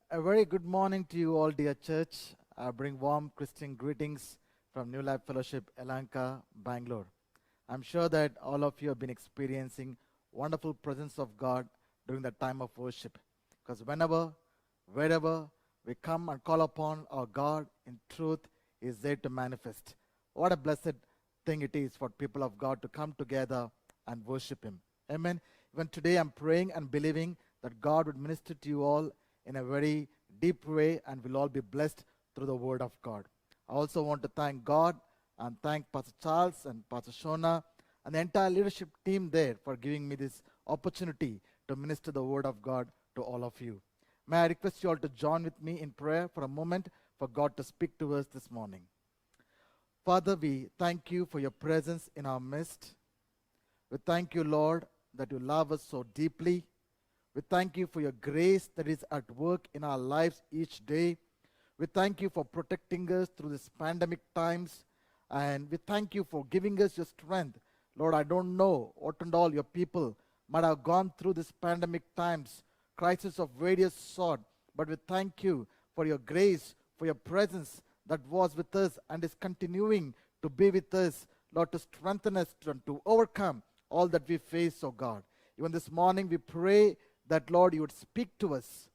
A very good morning to you all, dear church. I bring warm Christian greetings from New Life Fellowship, Elanka, Bangalore. I'm sure that all of you have been experiencing wonderful presence of God during the time of worship. Because whenever, wherever we come and call upon our God in truth, He is there to manifest. What a blessed thing it is for people of God to come together and worship Him. Amen. Even today, I'm praying and believing that God would minister to you all in a very deep way and we'll all be blessed through the Word of God. I also want to thank God and thank Pastor Charles and Pastor Shona and the entire leadership team there for giving me this opportunity to minister the Word of God to all of you. May I request you all to join with me in prayer for a moment for God to speak to us this morning. Father, we thank you for your presence in our midst. We thank you, Lord, that you love us so deeply. We thank you for your grace that is at work in our lives each day. We thank you for protecting us through this pandemic times. And we thank you for giving us your strength. Lord, I don't know what and all your people might have gone through this pandemic times, crisis of various sort. But we thank you for your grace, for your presence that was with us and is continuing to be with us, Lord, to strengthen us and to overcome all that we face, oh God. Even this morning we pray that, Lord, you would speak to us,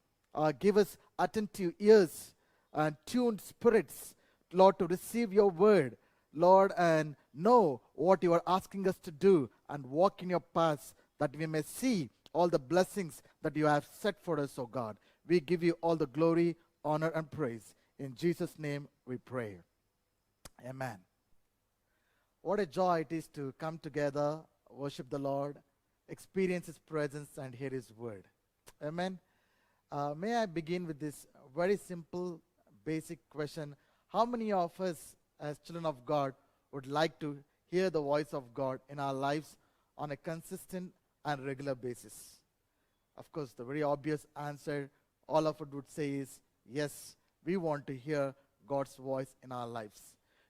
give us attentive ears and tuned spirits, Lord, to receive your word, Lord, and know what you are asking us to do and walk in your paths that we may see all the blessings that you have set for us, oh God. We give you all the glory, honor, and praise. In Jesus' name we pray. Amen. What a joy it is to come together, worship the Lord, experience His presence, and hear His word. Amen. May I begin with this very simple, basic question. How many of us as children of God would like to hear the voice of God in our lives on a consistent and regular basis? Of course, the very obvious answer all of us would say is, yes, we want to hear God's voice in our lives.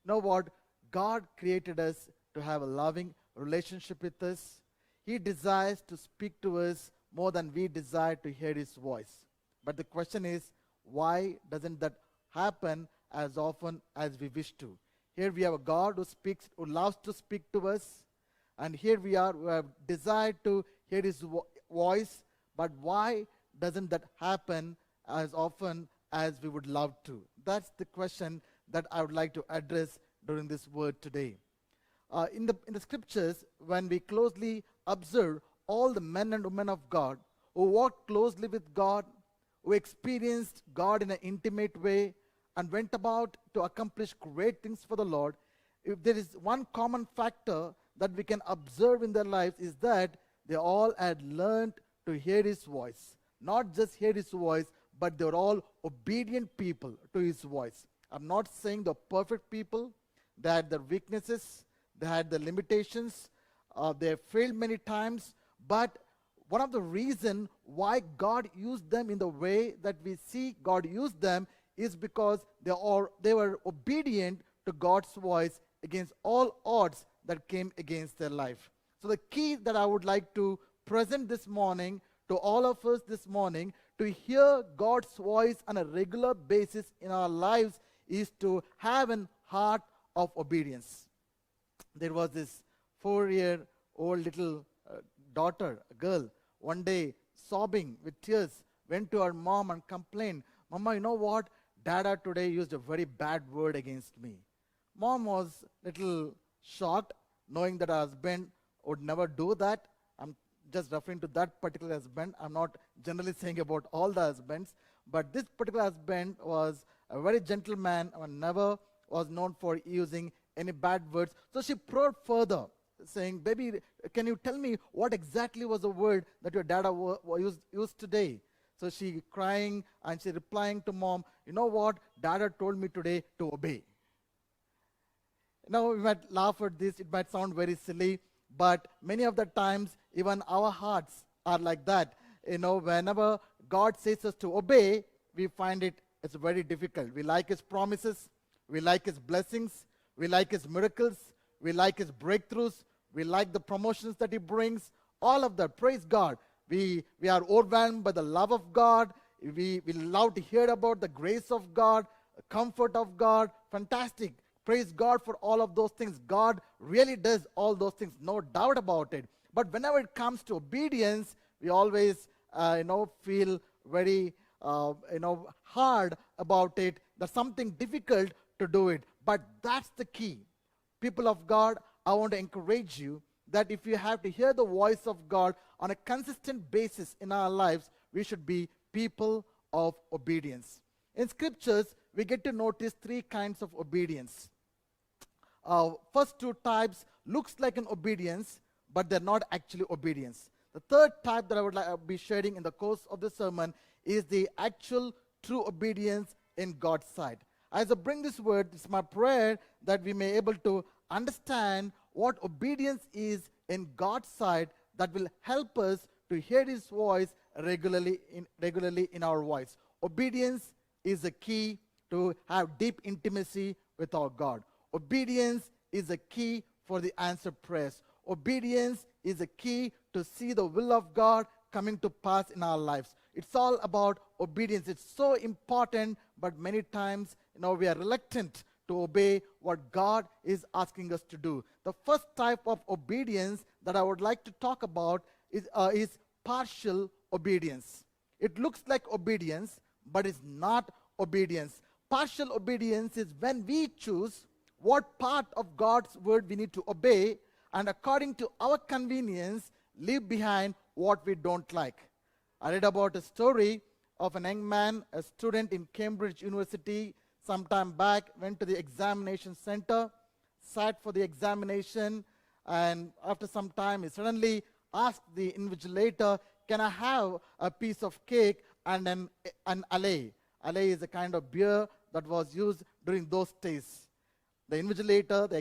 You know what? God created us to have a loving relationship with us. He desires to speak to us more than we desire to hear His voice. But the question is, why doesn't that happen as often as we wish to? Here we have a God who speaks, who loves to speak to us. And here we are, who have desired to hear His voice. But why doesn't that happen as often as we would love to? That's the question that I would like to address during this word today. In the scriptures, when we closely observe all the men and women of God who walked closely with God, who experienced God in an intimate way, and went about to accomplish great things for the Lord, if there is one common factor that we can observe in their lives is that they all had learned to hear His voice. Not just hear His voice, but they were all obedient people to His voice. I'm not saying the perfect people. They had their weaknesses, they had their limitations, they failed many times, but one of the reasons why God used them in the way that we see God use them is because they were obedient to God's voice against all odds that came against their life. So the key that I would like to present this morning to all of us this morning to hear God's voice on a regular basis in our lives is to have an heart of obedience. There was this 4-year-old little daughter, a girl, one day sobbing with tears, went to her mom and complained, "Mama, you know what? Dada today used a very bad word against me." Mom was a little shocked, knowing that her husband would never do that. I'm just referring to that particular husband. I'm not generally saying about all the husbands, but this particular husband was a very gentle man and never was known for using any bad words. So she probed further, saying, "Baby, can you tell me what exactly was the word that your dad used today?" So she crying and she replying to mom, "You know what? Dada told me today to obey." Now we might laugh at this, it might sound very silly, but many of the times even our hearts are like that. Whenever God says us to obey, we find it's very difficult. We like His promises, we like His blessings, we like His miracles, we like His breakthroughs, we like the promotions that He brings, all of that. Praise God. We are overwhelmed by the love of God We love to hear about the grace of God, comfort of God. Fantastic. Praise God for all of those things. God really does all those things, no doubt about it. But whenever it comes to obedience, we always, feel very, hard about it. There's something difficult to do it. But that's the key. People of God, I want to encourage you that if you have to hear the voice of God on a consistent basis in our lives, we should be people of obedience. In scriptures, we get to notice three kinds of obedience. First two types looks like an obedience, but they're not actually obedience. The third type that I would be sharing in the course of the sermon is the actual true obedience in God's sight. As I bring this word, it's my prayer that we may able to understand what obedience is in God's sight, that will help us to hear His voice regularly in our voice. Obedience is the key to have deep intimacy with our God. Obedience is the key for the answered prayers. Obedience is the key to see the will of God coming to pass in our lives. It's all about obedience. It's so important, but many times, we are reluctant to obey what God is asking us to do. The first type of obedience that I would like to talk about is partial obedience. It looks like obedience, but it's not obedience. Partial obedience is when we choose what part of God's word we need to obey, and according to our convenience, leave behind what we don't like. I read about a story of an young man, a student in Cambridge University, some time back, went to the examination center, sat for the examination, and after some time, he suddenly asked the invigilator, "Can I have a piece of cake and an allay?" Allay is a kind of beer that was used during those days. The invigilator, the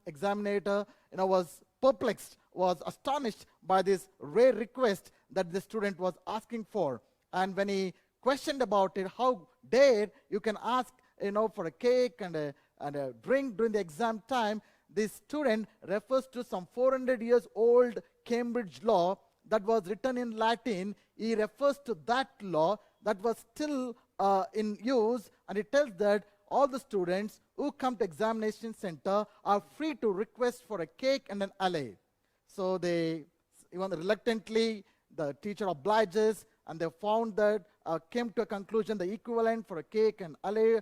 examinator, was perplexed, was astonished by this rare request that the student was asking for. And when he questioned about it, how dare you can ask, for a cake and a drink during the exam time, this student refers to some 400 years old Cambridge law that was written in Latin. He refers to that law that was still in use, and it tells that all the students who come to examination center are free to request for a cake and an allay. So they, even reluctantly, the teacher obliges, and they found that, came to a conclusion, the equivalent for a cake and allay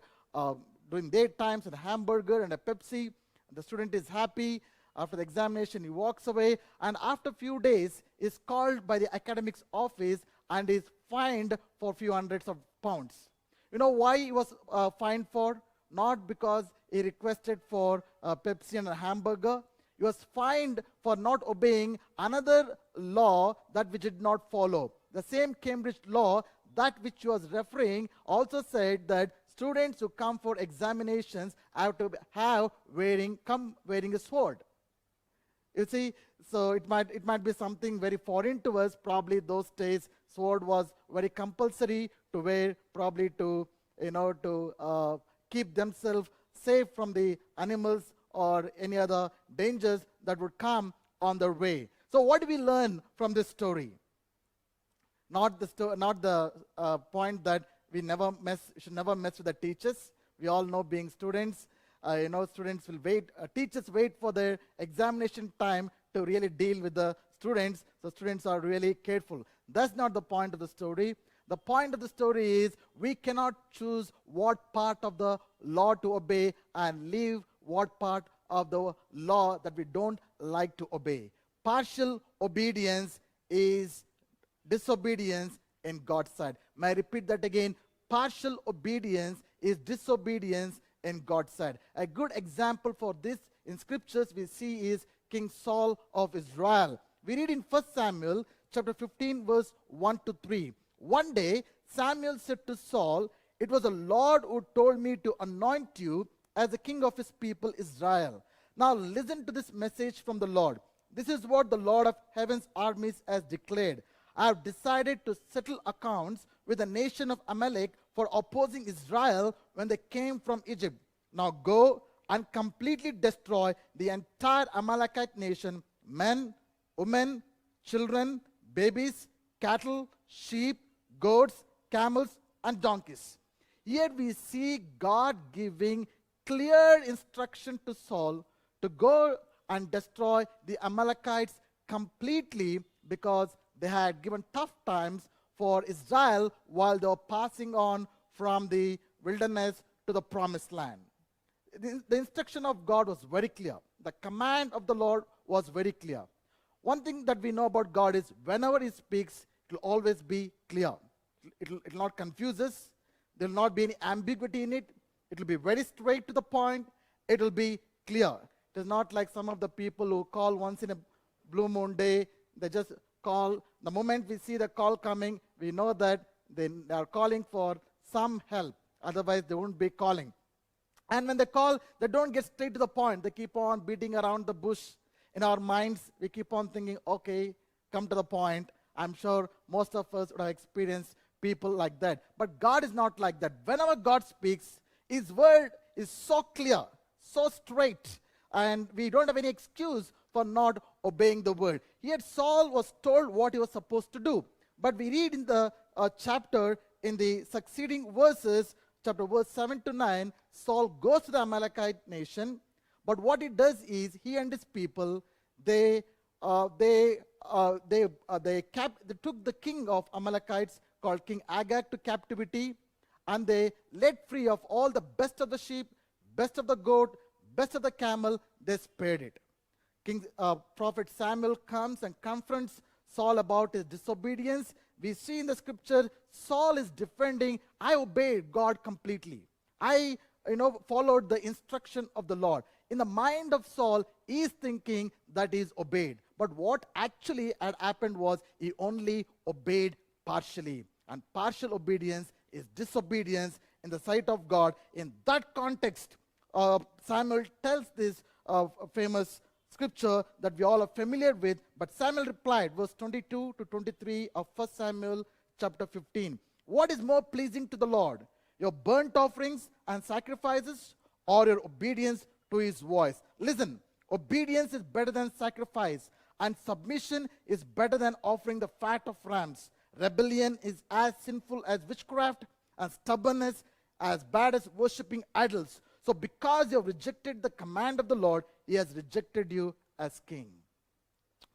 during their times, and a hamburger and a Pepsi. The student is happy. After the examination, he walks away, and after a few days, is called by the academics office and is fined for a few hundreds of pounds. You know why he was fined for? Not because he requested for Pepsi and a hamburger. He was fined for not obeying another law that which did not follow. The same Cambridge law, that which he was referring, also said that students who come for examinations have to come wearing a sword. You see, so it might be something very foreign to us. Probably those days, sword was very compulsory to wear, probably to keep themselves safe from the animals or any other dangers that would come on their way. So what do we learn from this story? Not the point that we should never mess with the teachers. We all know, being students, students will wait. Teachers wait for their examination time to really deal with the students. So students are really careful. That's not the point of the story. The point of the story is we cannot choose what part of the law to obey and leave what part of the law that we don't like to obey. Partial obedience is disobedience in God's sight. May I repeat that again? Partial obedience is disobedience in God's sight. A good example for this in scriptures we see is King Saul of Israel. We read in 1 Samuel chapter 15 verse 1 to 3. One day Samuel said to Saul, "It was the Lord who told me to anoint you as the king of his people Israel. Now listen to this message from the Lord. This is what the Lord of heaven's armies has declared. I have decided to settle accounts with the nation of Amalek for opposing Israel when they came from Egypt. Now go and completely destroy the entire Amalekite nation, men, women, children, babies, cattle, sheep, goats, camels, and donkeys. Here we see God giving clear instruction to Saul to go and destroy the Amalekites completely because they had given tough times for Israel while they were passing on from the wilderness to the promised land. The instruction of God was very clear. The command of the Lord was very clear. One thing that we know about God is whenever He speaks, it will always be clear. It will not confuse us. There will not be any ambiguity in it. It will be very straight to the point. It will be clear. It is not like some of the people who call once in a blue moon day. They just call. The moment we see the call coming, we know that they are calling for some help. Otherwise, they won't be calling. And when they call, they don't get straight to the point. They keep on beating around the bush. In our minds, we keep on thinking, okay, come to the point. I'm sure most of us would have experienced people like that. But God is not like that. Whenever God speaks, His word is so clear, so straight, and we don't have any excuse for not obeying the word. Yet Saul was told what he was supposed to do. But we read in the chapter, in the succeeding verses, verse 7 to 9, Saul goes to the Amalekite nation. But what he does is, he and his people, they took the king of Amalekites called King Agag to captivity, and they let free of all the best of the sheep, best of the goat, best of the camel. They spared it. Prophet Samuel comes and confronts Saul about his disobedience. We see in the scripture, Saul is defending, I obeyed God completely. I followed the instruction of the Lord. In the mind of Saul, he is thinking that he is obeyed. But what actually had happened was he only obeyed partially. And partial obedience is disobedience in the sight of God. In that context, Samuel tells this famous scripture that we all are familiar with. But Samuel replied, verse 22 to 23 of 1 Samuel chapter 15. What is more pleasing to the Lord, your burnt offerings and sacrifices, or your obedience to His voice? Listen, obedience is better than sacrifice, and submission is better than offering the fat of rams. Rebellion is as sinful as witchcraft, and stubbornness as bad as worshipping idols. So because you have rejected the command of the Lord, He has rejected you as king.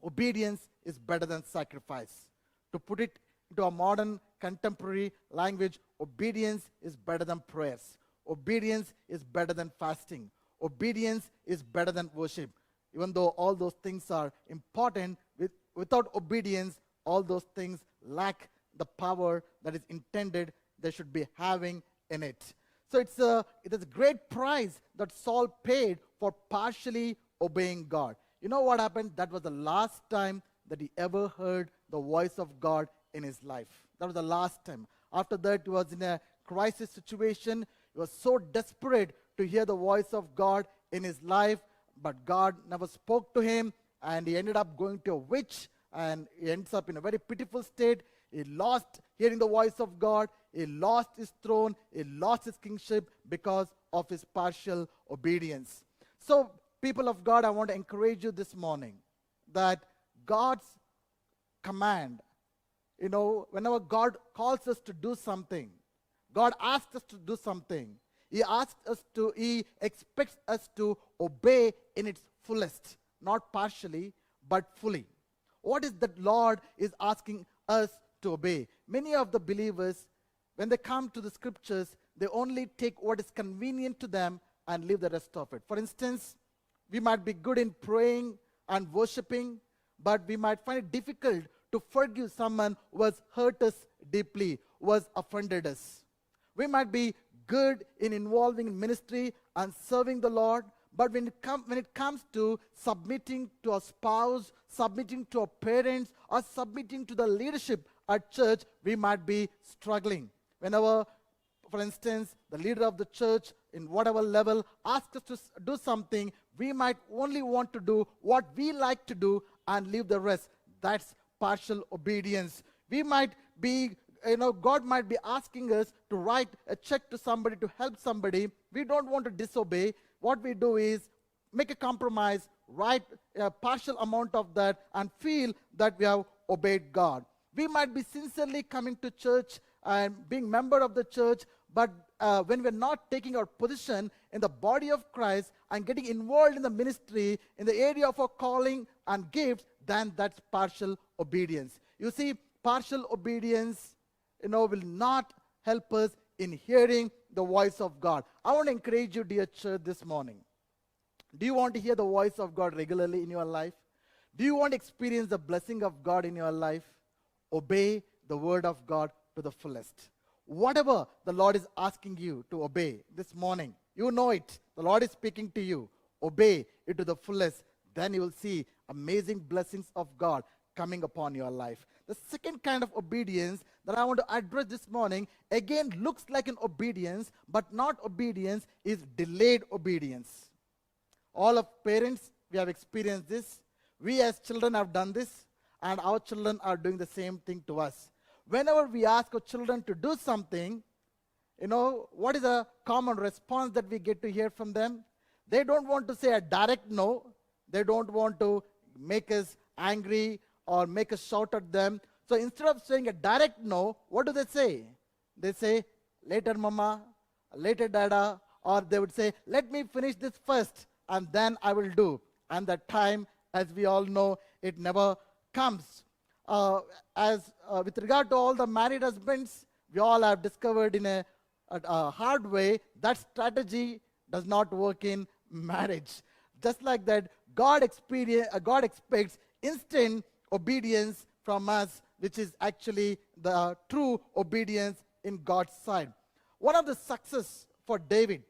Obedience is better than sacrifice. To put it into a modern contemporary language, obedience is better than prayers. Obedience is better than fasting. Obedience is better than worship. Even though all those things are important, without obedience, all those things lack the power that is intended they should be having in it. So it is a great price that Saul paid for partially obeying God. You know what happened? That was the last time that he ever heard the voice of God in his life. That was the last time. After that, he was in a crisis situation. He was so desperate to hear the voice of God in his life, but God never spoke to him, and he ended up going to a witch, and he ends up in a very pitiful state. He lost hearing the voice of God. He lost his throne. He lost his kingship because of his partial obedience. So, people of God, I want to encourage you this morning that God's command, whenever God calls us to do something, God asks us to do something, He expects us to obey in its fullest, not partially, but fully. What is that Lord is asking us to obey? Many of the believers, when they come to the scriptures, they only take what is convenient to them and leave the rest of it. For instance, we might be good in praying and worshiping, but we might find it difficult to forgive someone who has hurt us deeply, who has offended us. We might be good in involving in ministry and serving the Lord, but when it comes to submitting to a spouse, submitting to our parents, or submitting to the leadership at church, we might be struggling. Whenever, for instance, the leader of the church in whatever level asks us to do something, we might only want to do what we like to do and leave the rest. That's partial obedience. We might be, God might be asking us to write a check to somebody to help somebody. We don't want to disobey. What we do is make a compromise, write a partial amount of that, and feel that we have obeyed God. We might be sincerely coming to church and being member of the church, but when we're not taking our position in the body of Christ and getting involved in the ministry in the area of our calling and gifts, then that's partial obedience. You see, partial obedience, will not help us in hearing the voice of God. I want to encourage you, dear church, this morning. Do you want to hear the voice of God regularly in your life? Do you want to experience the blessing of God in your life? Obey the word of God to the fullest. Whatever the Lord is asking you to obey this morning, you know it. The Lord is speaking to you. Obey it to the fullest. Then you will see amazing blessings of God coming upon your life. The second kind of obedience that I want to address this morning, again, looks like an obedience, but not obedience, is delayed obedience. All of parents, we have experienced this. We as children have done this, and our children are doing the same thing to us. Whenever we ask our children to do something, what is a common response that we get to hear from them? They don't want to say a direct no. They don't want to make us angry or make us shout at them. So instead of saying a direct no, what do they say? They say, later mama, later dada, or they would say, let me finish this first and then I will do. And that time, as we all know, it never comes. With regard to all the married husbands, we all have discovered in a hard way that strategy does not work in marriage. Just like that, God expects instant obedience from us, which is actually the true obedience in God's side. One of the success for David,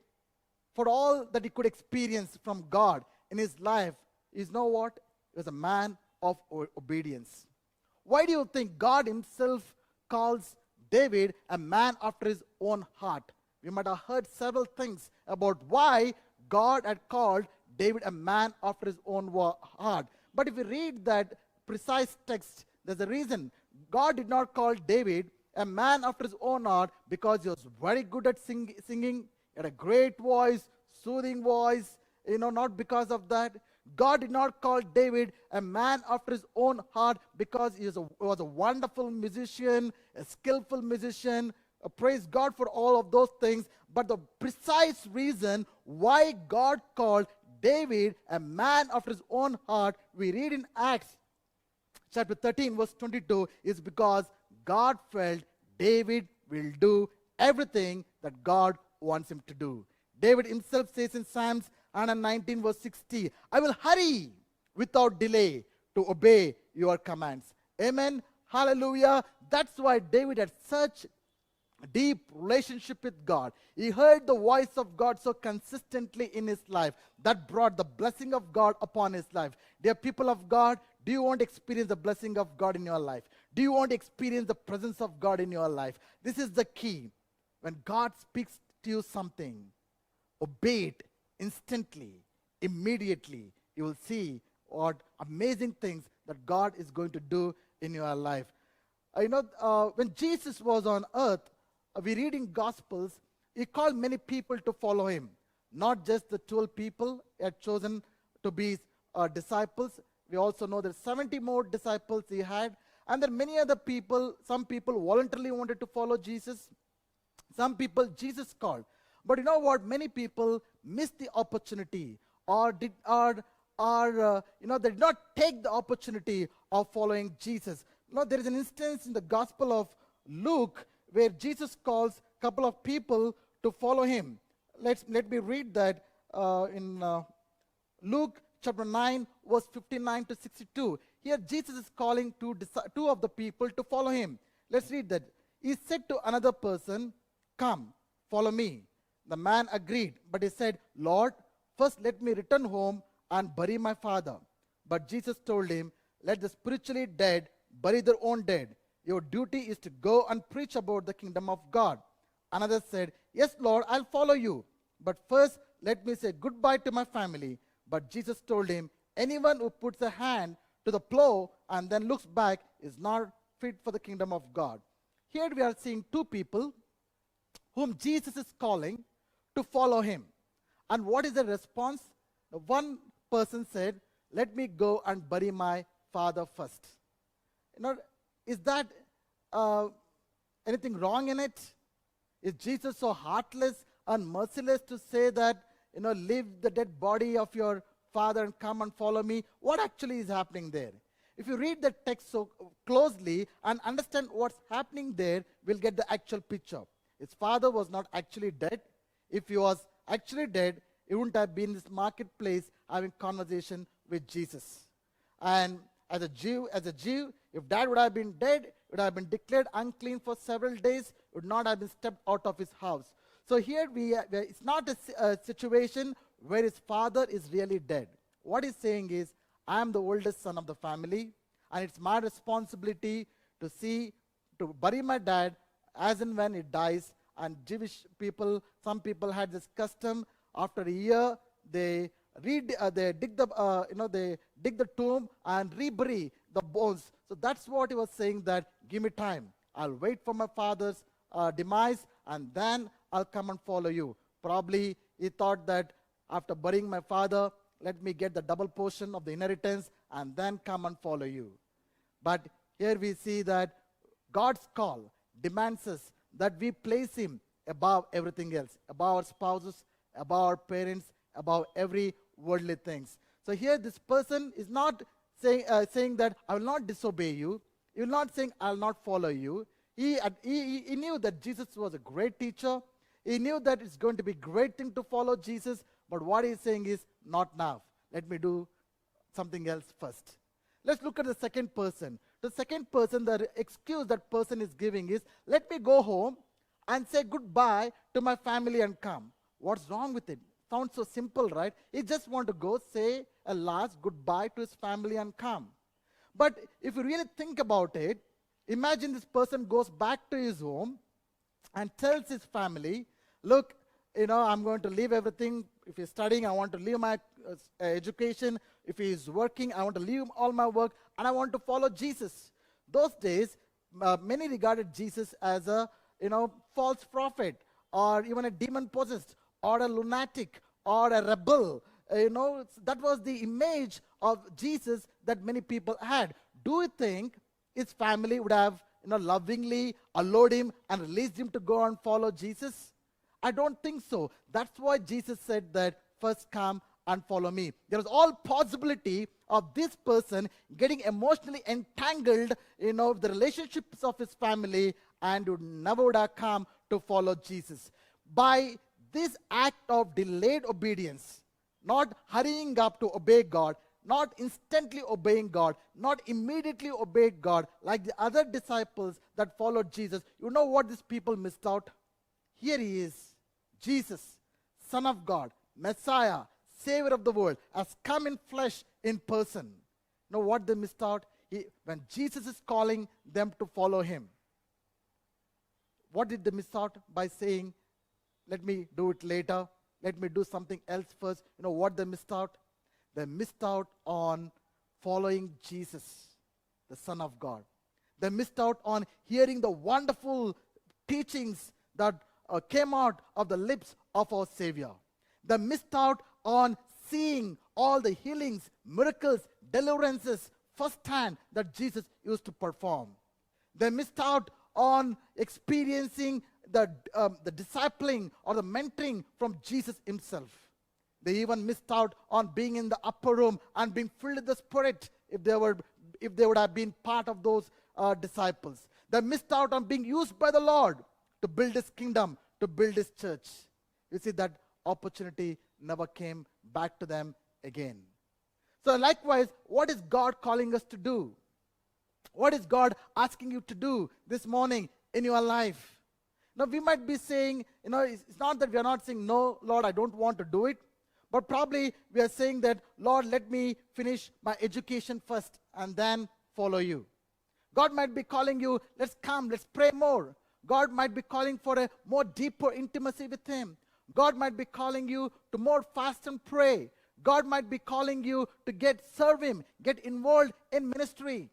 for all that he could experience from God in his life, is what? He was a man of obedience. Why do you think God himself calls David a man after his own heart? We might have heard several things about why God had called David a man after his own heart. But if we read that precise text, there's a reason. God did not call David a man after his own heart because he was very good at singing. He had a great voice, soothing voice, not because of that. God did not call David a man after his own heart because he was a wonderful musician, a skillful musician. Praise God for all of those things. But the precise reason why God called David a man after his own heart, we read in Acts chapter 13, verse 22, is because God felt David will do everything that God wants him to do. David himself says in Psalms 119, verse 60, I will hurry without delay to obey your commands. Amen. Hallelujah. That's why David had such deep relationship with God. He heard the voice of God so consistently in his life that brought the blessing of God upon his life. Dear people of God, do you want to experience the blessing of God in your life? Do you want to experience the presence of God in your life? This is the key. When God speaks to you something, obey it instantly, immediately. You will see what amazing things that God is going to do in your life. When Jesus was on earth, we read in Gospels, he called many people to follow him. Not just the 12 people he had chosen to be disciples. We also know that 70 more disciples he had. And then many other people, some people voluntarily wanted to follow Jesus. Some people Jesus called. But you know what? Many people missed the opportunity or did not take the opportunity of following Jesus. There is an instance in the Gospel of Luke where Jesus calls a couple of people to follow him. Let me read that in Luke chapter 9, verse 59 to 62. Here Jesus is calling two of the people to follow him. Let's read that. He said to another person, come, follow me. The man agreed, but he said, Lord, first let me return home and bury my father. But Jesus told him, let the spiritually dead bury their own dead. Your duty is to go and preach about the kingdom of God. Another said, yes, Lord, I'll follow you. But first, let me say goodbye to my family. But Jesus told him, anyone who puts a hand to the plow and then looks back is not fit for the kingdom of God. Here we are seeing two people whom Jesus is calling to follow him. And what is the response? One person said, let me go and bury my father first. Is that anything wrong in it? Is Jesus so heartless and merciless to say that, leave the dead body of your father and come and follow me? What actually is happening there? If you read the text so closely and understand what's happening there, we'll get the actual picture. His father was not actually dead. If he was actually dead, he wouldn't have been in this marketplace having conversation with Jesus. And as a Jew, if dad would have been dead, would have been declared unclean for several days, would not have been stepped out of his house. So here it's not a situation where his father is really dead. What he's saying is, I am the oldest son of the family, and it's my responsibility to bury my dad as and when he dies. And Jewish people, some people had this custom. After a year, they dig the tomb and rebury the bones. So that's what he was saying, that give me time. I'll wait for my father's demise, and then I'll come and follow you. Probably he thought that after burying my father, let me get the double portion of the inheritance and then come and follow you. But here we see that God's call demands us that we place him above everything else, above our spouses, above our parents, above every worldly things. So here this person is not saying that I will not disobey you. He will not saying I will not follow you. He knew that Jesus was a great teacher. He knew that it's going to be a great thing to follow Jesus. But what he's saying is, not now. Let me do something else first. Let's look at the second person. The second person, the excuse that person is giving is, let me go home and say goodbye to my family and come. What's wrong with it? Sounds so simple, right? He just want to go say a last goodbye to his family and come. But if you really think about it, imagine this person goes back to his home and tells his family, look, I'm going to leave everything. If he's studying, I want to leave my education. If he's working, I want to leave all my work, and I want to follow Jesus. Those days, many regarded Jesus as a, false prophet, or even a demon-possessed, or a lunatic, or a rebel. That was the image of Jesus that many people had. Do you think his family would have, lovingly allowed him and released him to go and follow Jesus? I don't think so. That's why Jesus said that first come and follow me. There was all possibility of this person getting emotionally entangled, with the relationships of his family, and would have come to follow Jesus. By this act of delayed obedience, not hurrying up to obey God, not instantly obeying God, not immediately obeying God, like the other disciples that followed Jesus, you know what these people missed out? Here he is, Jesus, Son of God, Messiah, Savior of the world, has come in flesh, in person. You know what they missed out? When Jesus is calling them to follow him, what did they miss out by saying, let me do it later, let me do something else first? You know what they missed out? They missed out on following Jesus, the Son of God. They missed out on hearing the wonderful teachings that came out of the lips of our Savior. They missed out on seeing all the healings, miracles, deliverances firsthand that Jesus used to perform. They missed out on experiencing the discipling or the mentoring from Jesus himself. They even missed out on being in the upper room and being filled with the Spirit if they would have been part of those disciples. They missed out on being used by the Lord to build his kingdom, to build his church. You see, that opportunity never came back to them again. So likewise, what is God calling us to do? What is God asking you to do this morning in your life? Now, we might be saying, it's not that we are not saying, no, Lord, I don't want to do it. But probably we are saying that, Lord, let me finish my education first and then follow you. God might be calling you, let's come, let's pray more. God might be calling for a more deeper intimacy with him. God might be calling you to more fast and pray. God might be calling you to serve him, get involved in ministry.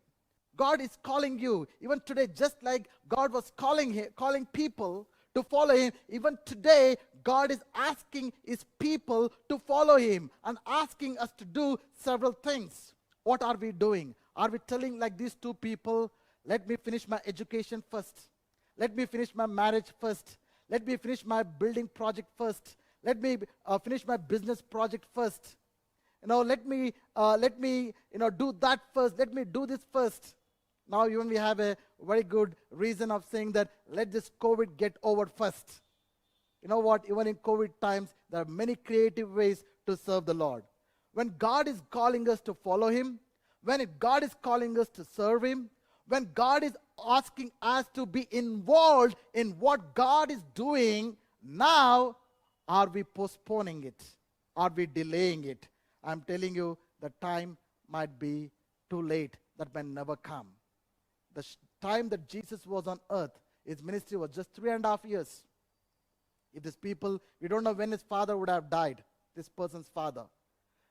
God is calling you, even today, just like God was calling people to follow him. Even today, God is asking his people to follow him and asking us to do several things. What are we doing? Are we telling like these two people, let me finish my education first, Let me finish my marriage first. Let me finish my building project first. Let me finish my business project first. Let me do that first. Let me do this first. Now you only have a very good reason of saying that let this COVID get over first. You know what? Even in COVID times, there are many creative ways to serve the Lord. When God is calling us to follow Him, when God is calling us to serve Him, when God is asking us to be involved in what God is doing, now are we postponing it? Are we delaying it? I'm telling you, the time might be too late. That may never come. The time that Jesus was on earth, his ministry was just 3.5 years. If these people, we don't know when his father would have died, this person's father.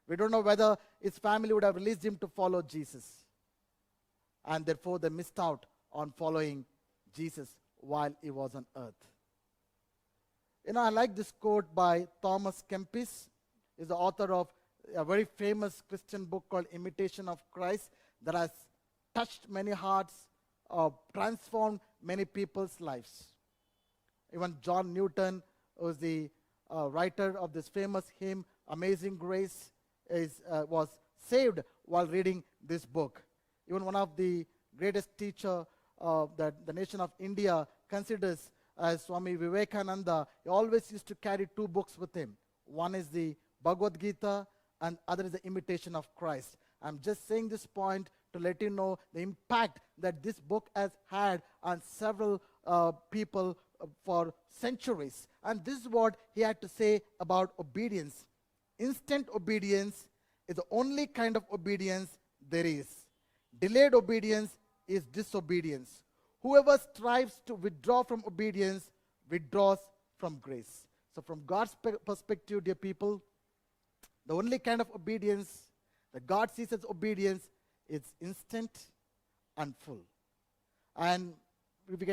We don't know whether his family would have released him to follow Jesus. And therefore they missed out on following Jesus while he was on earth. I like this quote by Thomas Kempis. He's the author of a very famous Christian book called Imitation of Christ that has touched many hearts, transformed many people's lives. Even John Newton, who's the writer of this famous hymn, Amazing Grace, was saved while reading this book. Even one of the greatest teacher that the nation of India considers as Swami Vivekananda, he always used to carry 2 books with him. One is the Bhagavad Gita and other is the Imitation of Christ. I'm just saying this point to let you know the impact that this book has had on several people for centuries. And this is what he had to say about obedience. Instant obedience is the only kind of obedience there is. Delayed obedience is disobedience. Whoever strives to withdraw from obedience withdraws from grace. So from God's perspective, dear people, the only kind of obedience that God sees as obedience is instant and full. And we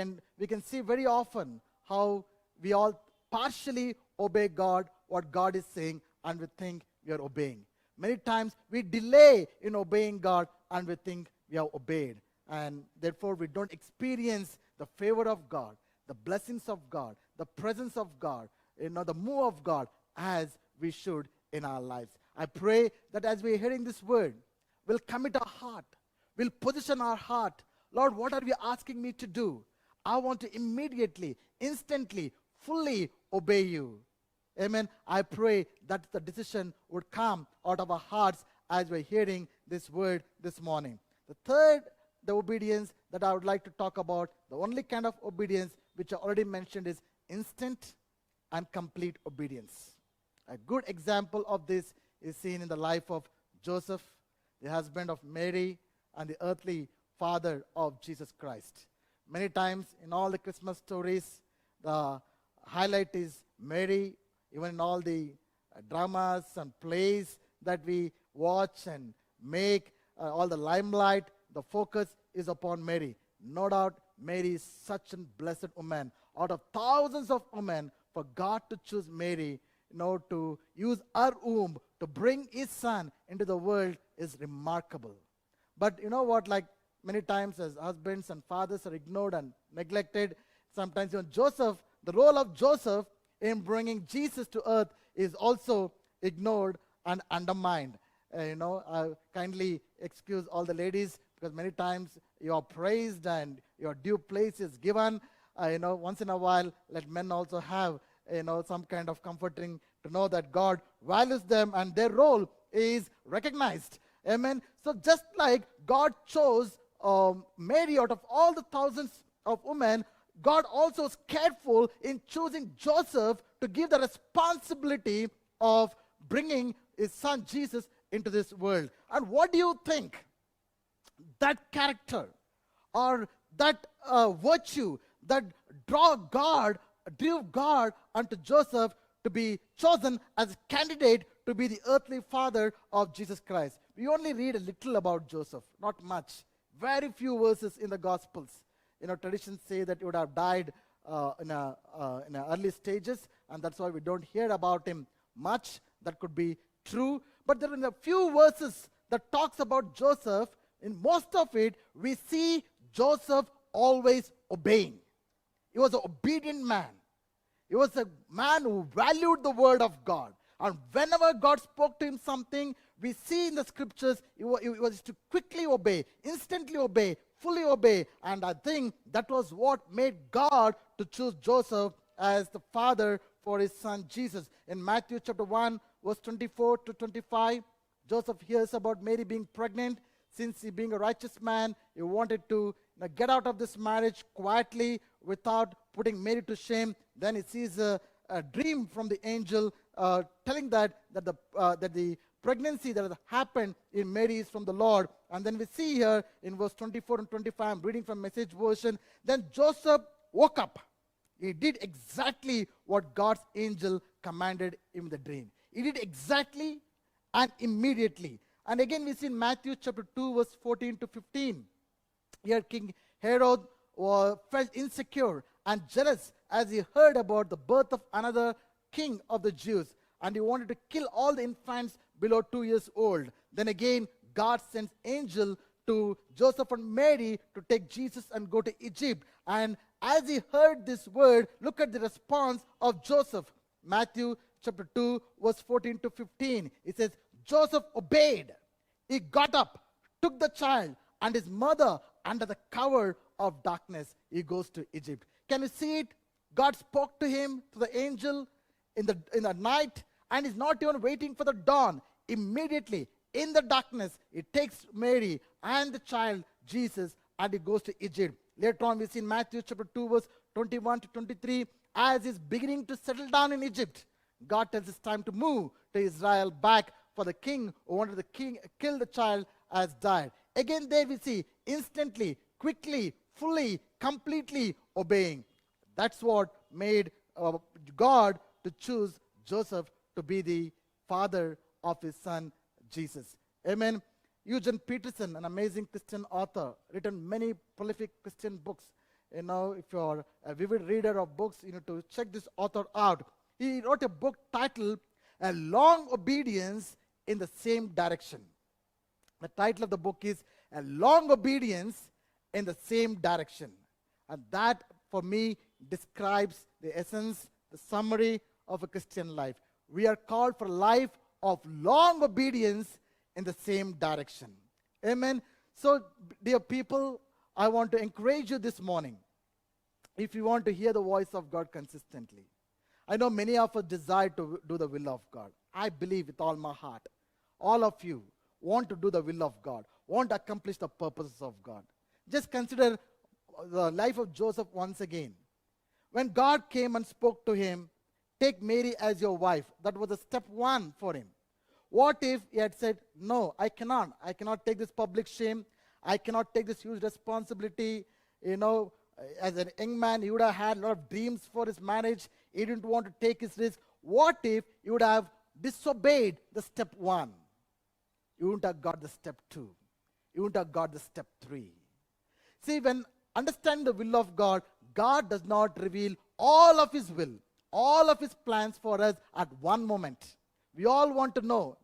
can see very often how we all partially obey God, what God is saying, and we think we are obeying. Many times we delay in obeying God and we think we are obeyed. And therefore we don't experience the favor of God, the blessings of God, the presence of God, the move of God as we should in our lives. I pray that as we are hearing this word, we'll commit our heart, we'll position our heart. Lord, what are you asking me to do? I want to immediately, instantly, fully obey you. Amen. I pray that the decision would come out of our hearts as we're hearing this word this morning. The obedience that I would like to talk about, the only kind of obedience which I already mentioned is instant and complete obedience. A good example of this is seen in the life of Joseph, the husband of Mary, and the earthly father of Jesus Christ. Many times in all the Christmas stories, the highlight is Mary. Even in all the dramas and plays that we watch and make, all the limelight, the focus is upon Mary. No doubt, Mary is such a blessed woman. Out of thousands of women, for God to choose Mary, to use her womb to bring his son into the world is remarkable. But you know what, like many times as husbands and fathers are ignored and neglected, sometimes even Joseph, the role of Joseph in bringing Jesus to earth is also ignored and undermined. I kindly excuse all the ladies because many times you are praised and your due place is given. Once in a while, let men also have, some kind of comforting to know that God values them and their role is recognized. Amen. So just like God chose Mary out of all the thousands of women, God also is careful in choosing Joseph to give the responsibility of bringing his son Jesus into this world. And what do you think? That character or that virtue that drew God unto Joseph to be chosen as a candidate to be the earthly father of Jesus Christ. We only read a little about Joseph, not much. Very few verses in the Gospels. Traditions say that he would have died in early stages, and that's why we don't hear about him much. That could be true. But there are a few verses that talks about Joseph. In most of it, we see Joseph always obeying. He was an obedient man. He was a man who valued the word of God. And whenever God spoke to him something, we see in the scriptures, he was to quickly obey, instantly obey, fully obey. And I think that was what made God to choose Joseph as the father for his son Jesus. In Matthew chapter 1, verse 24 to 25, Joseph hears about Mary being pregnant. Since he being a righteous man, he wanted to get out of this marriage quietly without putting Mary to shame. Then he sees a dream from the angel telling that the pregnancy that has happened in Mary is from the Lord. And then we see here in verse 24 and 25, I'm reading from Message version, then Joseph woke up. He did exactly what God's angel commanded him in the dream. He did exactly and immediately. And again we see in Matthew chapter 2 verse 14 to 15. Here King Herod felt insecure and jealous as he heard about the birth of another king of the Jews. And he wanted to kill all the infants below 2 years old. Then again God sends angel to Joseph and Mary to take Jesus and go to Egypt. And as he heard this word, look at the response of Joseph. Matthew chapter 2 verse 14 to 15. It says, Joseph obeyed. He got up, took the child and his mother under the cover of darkness. He goes to Egypt. Can you see it? God spoke to him, to the angel in the night, and he's not even waiting for the dawn. Immediately, in the darkness, he takes Mary and the child, Jesus, and he goes to Egypt. Later on, we see in Matthew chapter 2, verse 21 to 23, as he's beginning to settle down in Egypt, God tells it's time to move to Israel back, for the king who wanted the kill the child has died. Again there we see instantly, quickly, fully, completely obeying. That's what made God to choose Joseph to be the father of his son Jesus. Amen. Eugene Peterson, an amazing Christian author, written many prolific Christian books. You know, if you're a vivid reader of books, you need to check this author out. He wrote a book titled A Long Obedience in the Same Direction. The title of the book is A Long Obedience in the Same Direction. And that, for me, describes the essence, the summary of a Christian life. We are called for a life of long obedience in the same direction. Amen. So, dear people, I want to encourage you this morning, if you want to hear the voice of God consistently. I know many of us desire to do the will of God. I believe with all my heart, all of you want to do the will of God, want to accomplish the purposes of God. Just consider the life of Joseph once again. When God came and spoke to him, take Mary as your wife, that was a step one for him. What if he had said, no, I cannot take this public shame, I cannot take this huge responsibility. You know, as a young man, he would have had a lot of dreams for his marriage, he didn't want to take his risk. What if he would have disobeyed the step one? You wouldn't have got the step two. You wouldn't have got the step three. See, when understanding the will of God, God does not reveal all of his will, all of his plans for us at one moment. We all want to know,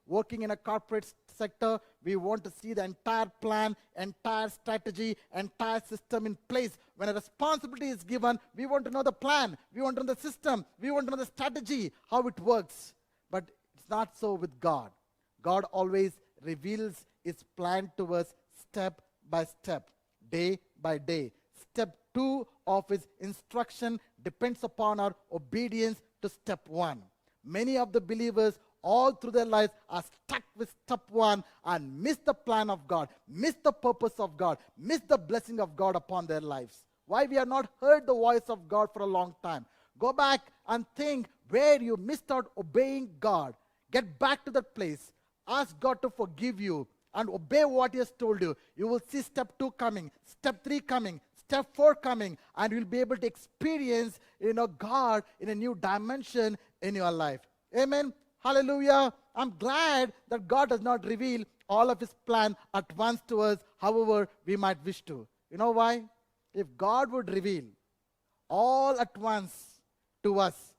working in a corporate sector, we want to see the entire plan, entire strategy, entire system in place. When a responsibility is given, we want to know the plan, we want to know the system, we want to know the strategy, how it works. But it's not so with God. God always reveals his plan to us step by step, day by day. Step 2 of his instruction depends upon our obedience to step 1. Many of the believers all through their lives are stuck with step 1 and miss the plan of God, miss the purpose of God, miss the blessing of God upon their lives. Why we have not heard the voice of God for a long time? Go back and think where you missed out obeying God. Get back to that place. Ask God to forgive you and obey what he has told you. You will see step 2 coming, step 3 coming, step 4 coming, and you'll be able to experience, God in a new dimension in your life. Amen. Hallelujah. I'm glad that God does not reveal all of his plan at once to us, however we might wish to. You know why? If God would reveal all at once to us,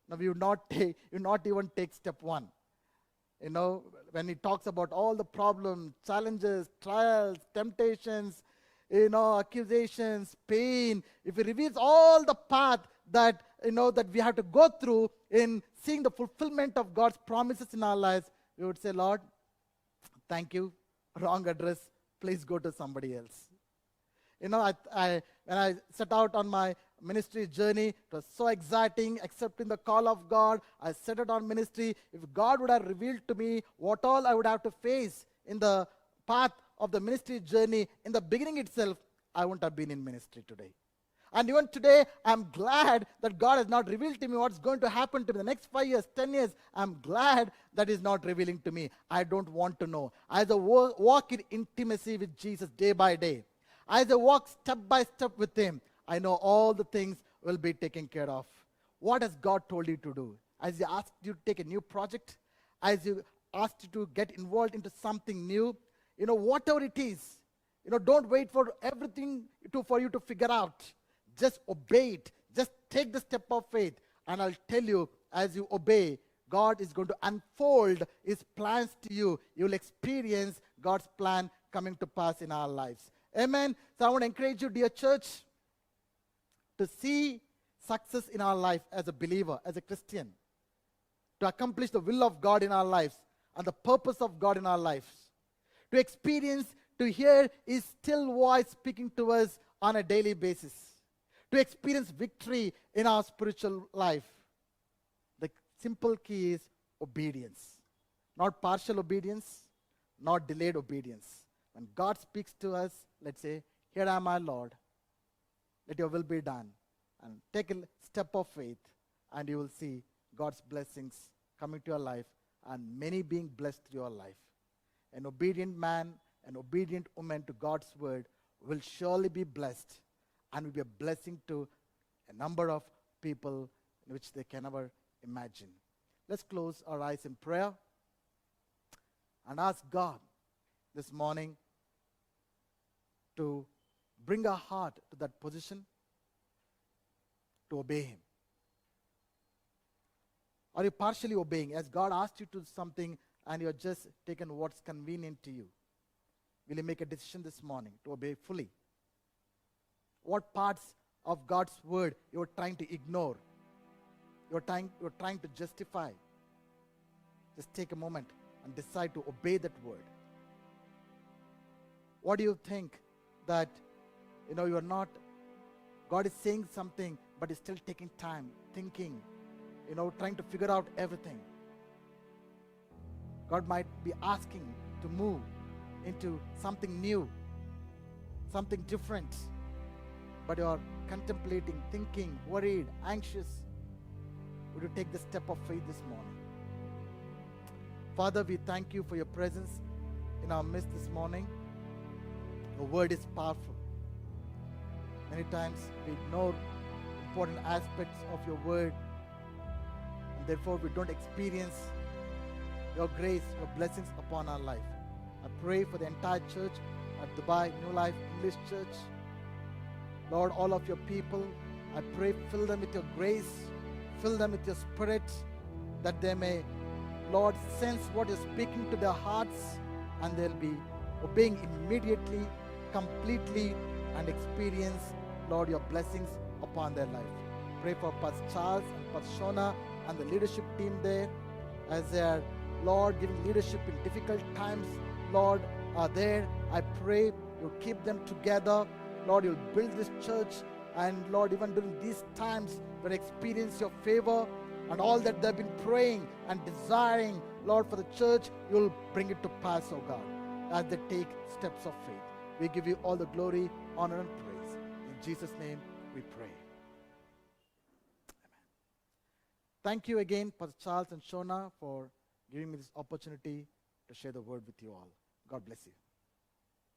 now we would not even take step 1. When he talks about all the problems, challenges, trials, temptations, accusations, pain, if He reveals all the path that, that we have to go through in seeing the fulfillment of God's promises in our lives, we would say, Lord, thank you, wrong address, please go to somebody else. When I set out on my ministry journey, it was so exciting, accepting the call of God. I set out on ministry. If God would have revealed to me what all I would have to face in the path of the ministry journey in the beginning itself, I wouldn't have been in ministry today. And even today, I'm glad that God has not revealed to me what's going to happen to me the next 5 years, 10 years. I'm glad that He's not revealing to me. I don't want to know. As I walk in intimacy with Jesus day by day, as I walk step by step with Him, I know all the things will be taken care of. What has God told you to do? As He asked you to take a new project, as He asked you to get involved into something new, whatever it is, don't wait for everything for you to figure out. Just obey it. Just take the step of faith. And I'll tell you, as you obey, God is going to unfold His plans to you. You will experience God's plan coming to pass in our lives. Amen. So I want to encourage you, dear church, to see success in our life as a believer, as a Christian, to accomplish the will of God in our lives and the purpose of God in our lives, to experience, to hear His still voice speaking to us on a daily basis, to experience victory in our spiritual life. The simple key is obedience. Not partial obedience, not delayed obedience. When God speaks to us, let's say, here am I, Lord. Let your will be done. And take a step of faith, and you will see God's blessings coming to your life and many being blessed through your life. An obedient man, an obedient woman to God's word will surely be blessed and will be a blessing to a number of people which they can never imagine. Let's close our eyes in prayer and ask God this morning to bring our heart to that position to obey Him. Are you partially obeying? As God asked you to do something and you have just taken what's convenient to you, will you make a decision this morning to obey fully? What parts of God's word you're trying to ignore? You're trying to justify. Just take a moment and decide to obey that word. What do you think that you are not, God is saying something, but is still taking time, thinking, trying to figure out everything. God might be asking to move into something new, something different, but you are contemplating, thinking, worried, anxious. Would you take the step of faith this morning? Father, we thank you for your presence in our midst this morning. Your word is powerful. Many times we ignore important aspects of your word, and therefore we don't experience your grace, your blessings upon our life. I pray for the entire church at Dubai New Life English Church. Lord, all of your people, I pray, fill them with your grace, fill them with your spirit, that they may, Lord, sense what you're speaking to their hearts, and they'll be obeying immediately, completely, and experience, Lord, your blessings upon their life. Pray for Pastor Charles and Pastor Shona and the leadership team there, as they are, Lord, giving leadership in difficult times, Lord, are there. I pray you'll keep them together. Lord, you'll build this church, and Lord, even during these times, we'll experience your favor, and all that they've been praying and desiring, Lord, for the church, you'll bring it to pass, oh God, as they take steps of faith. We give you all the glory, honor, and praise. In Jesus' name we pray. Amen. Thank you again, Pastor Charles and Shona, for giving me this opportunity to share the word with you all. God bless you.